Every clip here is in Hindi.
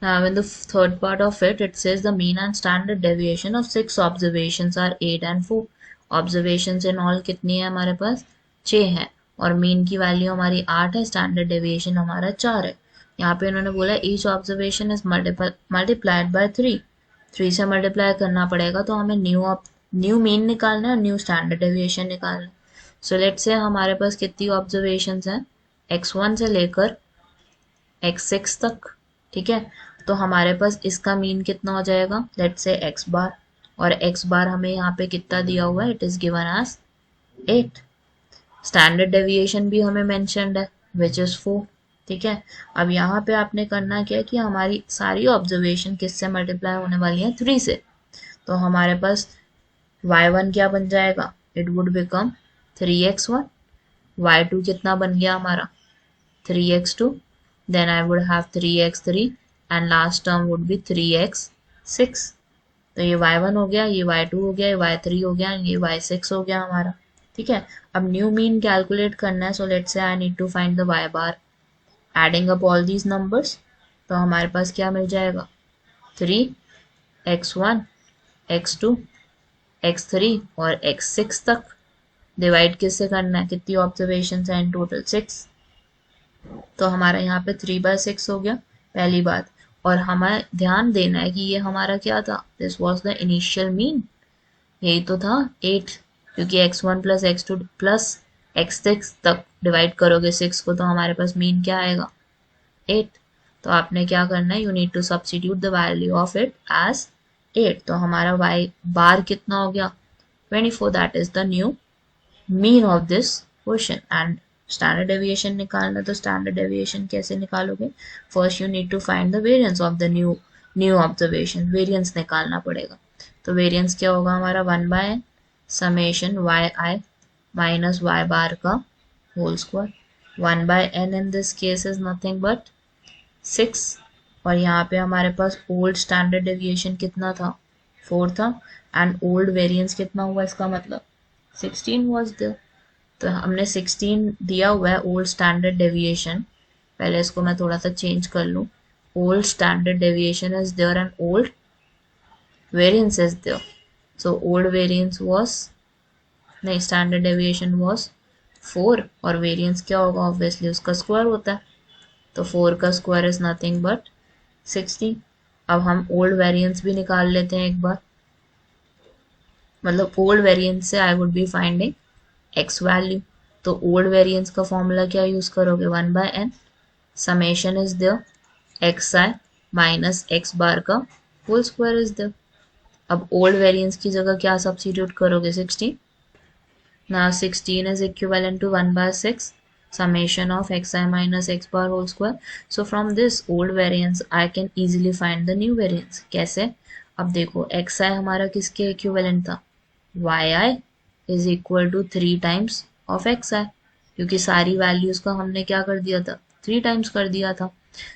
Now in the third part of it, it says the mean and standard deviation of 6 observations are 8 and 4. Observations in all कितनी है हमारे पास 6 है और मीन की वैल्यू हमारी 8 है, स्टैंडर्ड डेविएशन हमारा 4 है। यहाँ पे उन्होंने बोला each observation is multiplied by 3 से मल्टीप्लाई करना पड़ेगा, तो हमें न्यू मीन निकालना है और न्यू स्टैंडर्ड डेविएशन निकालना है। सो लेट से हमारे पास कितनी ऑब्जर्वेशंस हैं x1 से लेकर x6 तक, ठीक है। तो हमारे पास इसका मीन कितना हो जाएगा, लेट से x बार, और x बार हमें यहाँ पे कितना दिया हुआ है, it is given as 8। Standard deviation भी हमें मेंशन्ड है विच इज 4, ठीक है। अब यहाँ पे आपने करना क्या है कि हमारी सारी ऑब्जर्वेशन किससे मल्टीप्लाई होने वाली है 3 से, तो हमारे पास y1 क्या बन जाएगा, it would become 3x1, y2 कितना बन गया हमारा 3x2, then I would have 3x3 and last term would be 3x6। तो ये y1 हो गया, ये y2 हो गया, ये y3 हो गया, ये y6 हो गया हमारा, ठीक है। अब न्यू मीन कैलकुलेट करना है, so let's say I need to find the y bar adding up all these numbers. तो हमारे पास क्या मिल जाएगा 3x1 x2 x3 और x6 तक। डिवाइड किससे करना है, कितनी ऑब्जर्वेशन है इन टोटल 6, तो हमारा यहाँ पे 3/6 हो गया पहली बात। और हमें ध्यान देना है कि ये हमारा क्या था, this was the initial mean, यही तो था 8, क्योंकि x1 plus x2 plus x6 तक डिवाइड करोगे 6 को, तो हमारे पास मीन क्या आएगा 8। तो आपने क्या करना है, you need to substitute the value of it as 8। तो हमारा y बार कितना हो गया 24, that is the new mean of this question. And standard deviation निकालना, तो स्टैंडर्ड डेविएशन कैसे निकालोगे, first you need to find the variance of the new observation, variance निकालना पड़ेगा। तो वेरिएंस क्या होगा हमारा 1/n summation yi minus y bar का whole square. 1/n in this case is nothing but 6, और यहाँ पे हमारे पास ओल्ड स्टैंडर्ड डेविएशन कितना था 4 था, एंड ओल्ड वेरिएंस कितना हुआ, इसका मतलब 16 वॉज देयर। तो हमने 16 दिया हुआ है ओल्ड स्टैंडर्ड डेविएशन, पहले इसको मैं थोड़ा सा चेंज कर लूँ, old standard deviation is there and old variance is there. So old variance was, नहीं स्टैंडर्ड डेविएशन वाज 4, और वेरिएंस क्या होगा, ऑब्वियसली उसका स्क्वायर होता है, तो 4 का स्क्वायर इज नथिंग बट 16। अब हम ओल्ड वेरिएंस भी निकाल लेते हैं एक बार, मतलब ओल्ड वेरिएंस से I would be finding x value. तो ओल्ड वेरिएंस का फॉर्मूला क्या यूज करोगे, 1/n summation is there xi minus x bar का होल स्क्वायर इज देयर। अब ओल्ड वेरिएंस की जगह क्या सब्स्टिट्यूट करोगे 16, now 16 is equivalent to 1/6 summation of xi minus x bar whole square. So from this old variance I can easily find the new variance। कैसे, अब देखो xi हमारा किसके इक्विवेलेंट था, yi is equal to 3 times of xi, क्योंकि सारी वैल्यूज का हमने क्या कर दिया था 3 टाइम्स कर दिया था।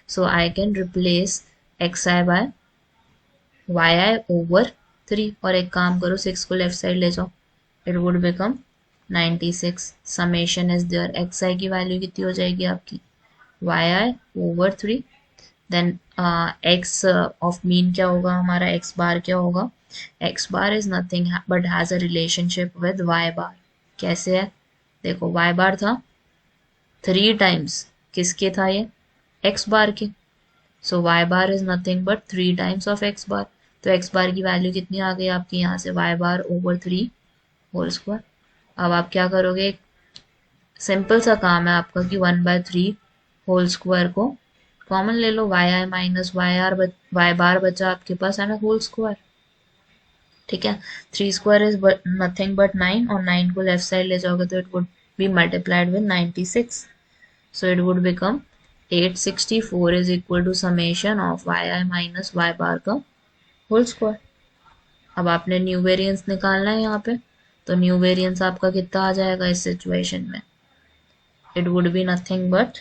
So I can replace xi by yi over 3, और एक काम करो 6 को लेफ्ट साइड ले जाओ, it would become 96 summation is there, xi की वैल्यू कितनी हो जाएगी आपकी yi over 3, then x of mean क्या होगा हमारा, x बार क्या होगा, x bar is nothing but has a relationship with y bar. कैसे है, देखो y बार था 3 टाइम्स किसके था ये x बार के, सो y bar is nothing but 3 times of x बार। तो x बार की वैल्यू कितनी आ गई आपकी यहाँ से y बार ओवर 3 होल स्क्वायर। अब आप क्या करोगे, सिंपल सा काम है आपका कि 1/3 होल स्क्वायर को कॉमन ले लो, yi माइनस y बार बचा आपके पास है ना होल स्क्वायर, ठीक है। 3 स्क्वायर इज नथिंग बट 9, और 9 को लेफ्ट साइड ले जाओगे तो it would be multiplied with 96, so it would become 864 is equal to summation of yi minus y bar का होल स्क्वायर। अब आपने न्यू वेरिएंस निकालना है यहाँ पे, तो न्यू वेरिएंस आपका कितना आ जाएगा इस सिचुएशन में, it would be nothing but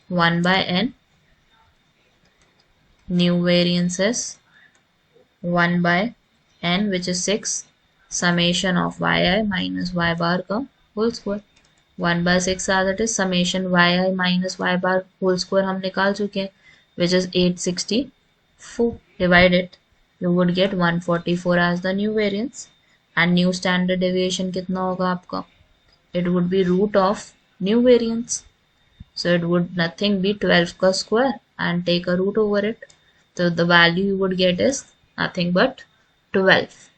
1/n, new variance is 1/n which is 6 summation of yi minus y bar का whole square। 1/6 as it is summation yi minus y bar whole square हम निकाल चुके हैं which is 864, divide it, you would get 144 as the new variance. And new standard deviation कितना होगा आपका? It would be root of new variance. So it would nothing be 12 का square and take a root over it. So the value you would get is nothing but 12.